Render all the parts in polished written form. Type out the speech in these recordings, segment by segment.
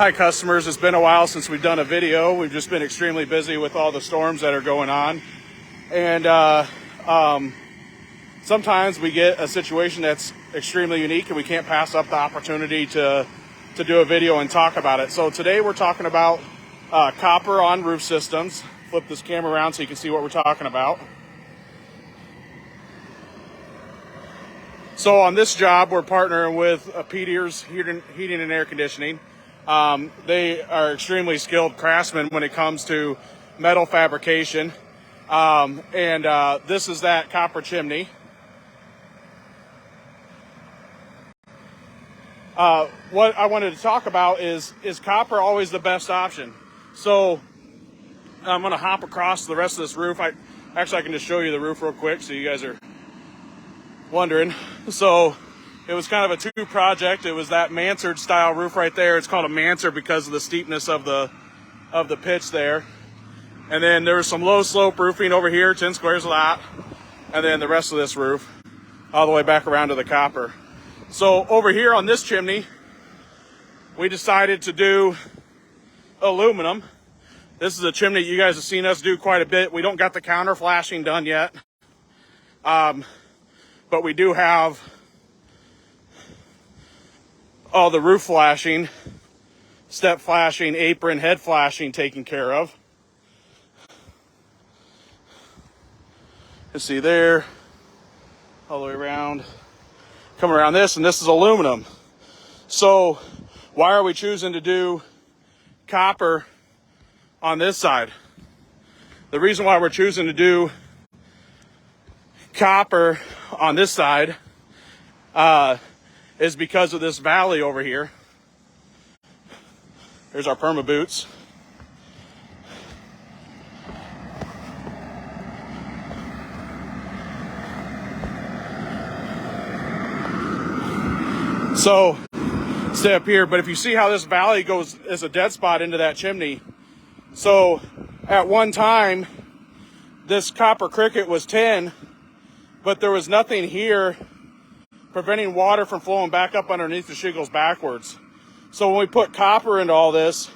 Hi customers, it's been a while since we've done a video. We've just been extremely busy with all the storms that are going on. And sometimes we get a situation that's extremely unique and we can't pass up the opportunity to do a video and talk about it. So today we're talking about copper on roof systems. Flip this camera around so you can see what we're talking about. So on this job, we're partnering with Peters Heating and Air Conditioning. They are extremely skilled craftsmen when it comes to metal fabrication. This is that copper chimney. What I wanted to talk about is copper always the best option? So I'm going to hop across the rest of this roof. I can just show you the roof real quick so you guys are wondering. So it was kind of a two project. It was that mansard style roof right there. It's called a mansard because of the steepness of the pitch there. And then there was some low slope roofing over here, 10 squares a lot. And then the rest of this roof all the way back around to the copper. So over here on this chimney, we decided to do aluminum. This is a chimney you guys have seen us do quite a bit. We don't got the counter flashing done yet. But we do have all the roof flashing, step flashing, apron, head flashing taken care of. You see there, all the way around, come around this, and this is aluminum. So why are we choosing to do copper on this side? The reason why we're choosing to do copper on this side is because of this valley over here. Here's our perma boots. So stay up here, but if you see how this valley goes as a dead spot into that chimney. So at one time this copper cricket was 10, but there was nothing here preventing water from flowing back up underneath the shingles backwards. So when we put copper into all this,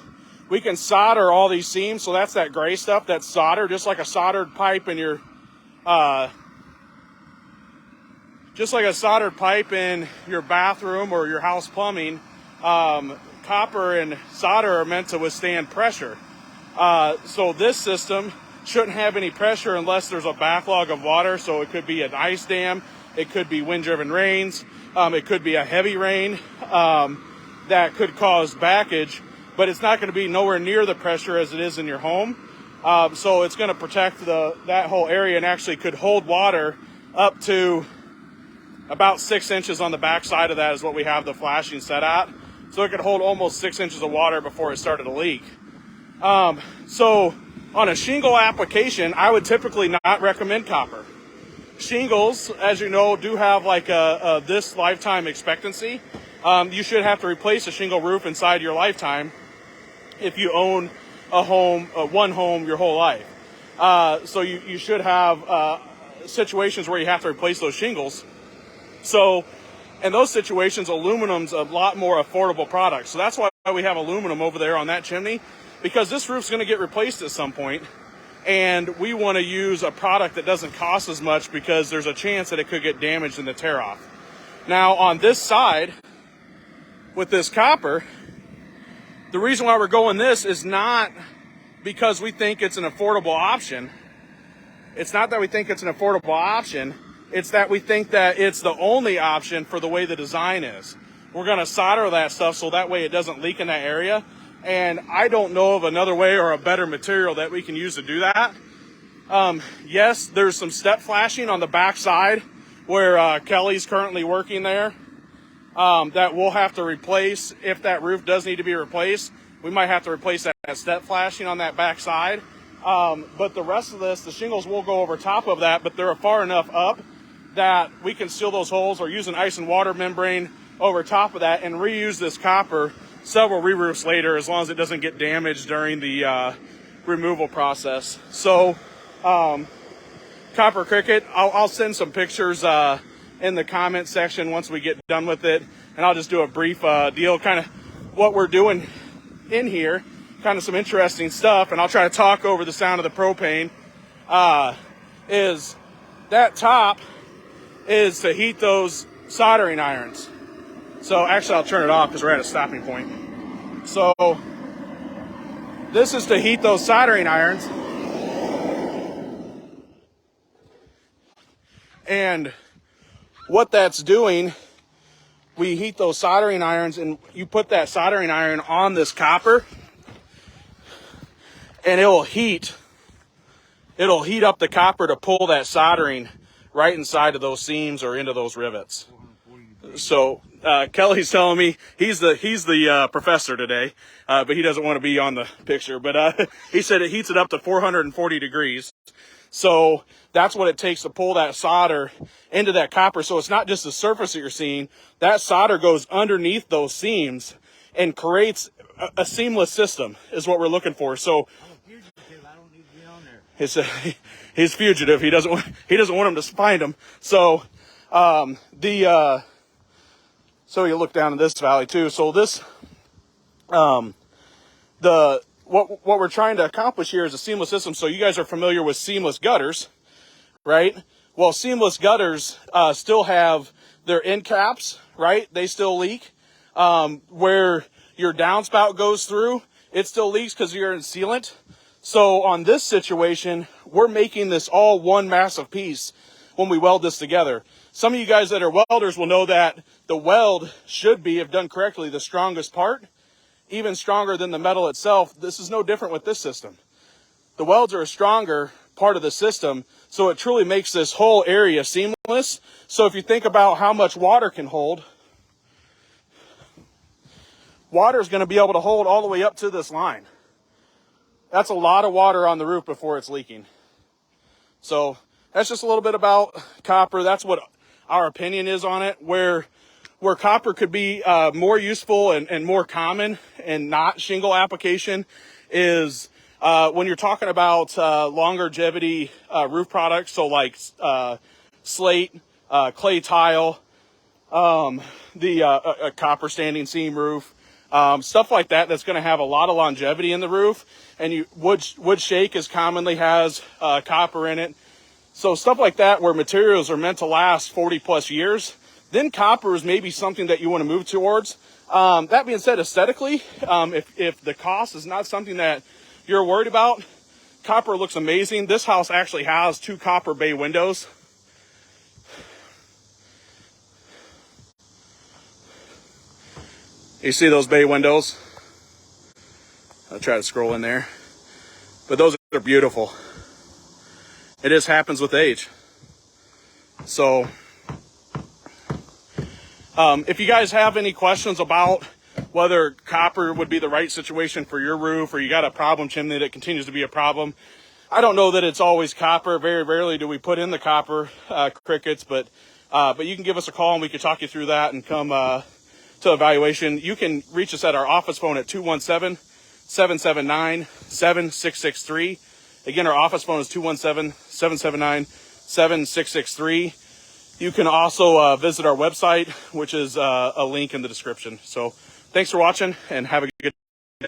we can solder all these seams. So that's that gray stuff that's soldered, just like a soldered pipe in your bathroom or your house plumbing. Copper and solder are meant to withstand pressure. So this system shouldn't have any pressure unless there's a backlog of water. So it could be an ice dam, it could be wind-driven rains, it could be a heavy rain that could cause backage, but it's not going to be nowhere near the pressure as it is in your home. So it's going to protect that whole area and actually could hold water up to about 6 inches on the back side of that is what we have the flashing set at. So it could hold almost 6 inches of water before it started to leak. So on a shingle application, I would typically not recommend copper. Shingles, as you know, do have like this lifetime expectancy. You should have to replace a shingle roof inside your lifetime if you own a home, one home your whole life. So you should have situations where you have to replace those shingles. So in those situations, aluminum's a lot more affordable product. So that's why we have aluminum over there on that chimney, because this roof's going to get replaced at some point. And we want to use a product that doesn't cost as much because there's a chance that it could get damaged in the tear off. Now on this side, with this copper, the reason why we're going this is not because we think it's an affordable option. It's not that we think it's an affordable option. It's that we think that it's the only option for the way the design is. We're going to solder that stuff so that way it doesn't leak in that area. And I don't know of another way or a better material that we can use to do that. Yes, there's some step flashing on the back side where Kelly's currently working there that we'll have to replace. If that roof does need to be replaced, we might have to replace that step flashing on that back side. But the rest of this, the shingles will go over top of that, but they're far enough up that we can seal those holes or use an ice and water membrane over top of that and reuse this copper several re-roofs later, as long as it doesn't get damaged during the removal process. So copper cricket, I'll send some pictures in the comment section once we get done with it, and I'll just do a brief deal, kind of what we're doing in here, kind of some interesting stuff, and I'll try to talk over the sound of the propane, is that top is to heat those soldering irons. So actually I'll turn it off because we're at a stopping point. So this is to heat those soldering irons. And what that's doing, we heat those soldering irons, and you put that soldering iron on this copper, and it'll heat up the copper to pull that soldering right inside of those seams or into those rivets. So Kelly's telling me he's the professor today, but he doesn't want to be on the picture. But he said it heats it up to 440 degrees. So that's what it takes to pull that solder into that copper. So it's not just the surface that you're seeing. That solder goes underneath those seams and creates a seamless system is what we're looking for. So he's fugitive. He doesn't want him to find him. So so you look down in this valley too. So this what we're trying to accomplish here is a seamless system. So you guys are familiar with seamless gutters, right? Well, seamless gutters still have their end caps, right? They still leak. Where your downspout goes through, it still leaks because you're in sealant. So on this situation, we're making this all one massive piece when we weld this together. Some of you guys that are welders will know that the weld should be, if done correctly, the strongest part, even stronger than the metal itself. This is no different with this system. The welds are a stronger part of the system, so it truly makes this whole area seamless. So if you think about how much water can hold, water is going to be able to hold all the way up to this line. That's a lot of water on the roof before it's leaking. So that's just a little bit about copper. That's what our opinion is on it. Where copper could be more useful and more common and not shingle application is when you're talking about longevity roof products. So like slate, clay tile, a copper standing seam roof. Stuff like that that's going to have a lot of longevity in the roof, and wood shake commonly has copper in it. So stuff like that where materials are meant to last 40 plus years, then copper is maybe something that you want to move towards. That being said, aesthetically, if the cost is not something that you're worried about, copper looks amazing. This house actually has 2 copper bay windows. You see those bay windows? I'll try to scroll in there. But those are beautiful. It just happens with age. So, if you guys have any questions about whether copper would be the right situation for your roof, or you got a problem chimney that continues to be a problem, I don't know that it's always copper. Very rarely do we put in the copper crickets, but you can give us a call and we can talk you through that and come to evaluation. You can reach us at our office phone at 217-779-7663. Again, our office phone is 217-779-7663. You can also visit our website, which is a link in the description. So thanks for watching and have a good day.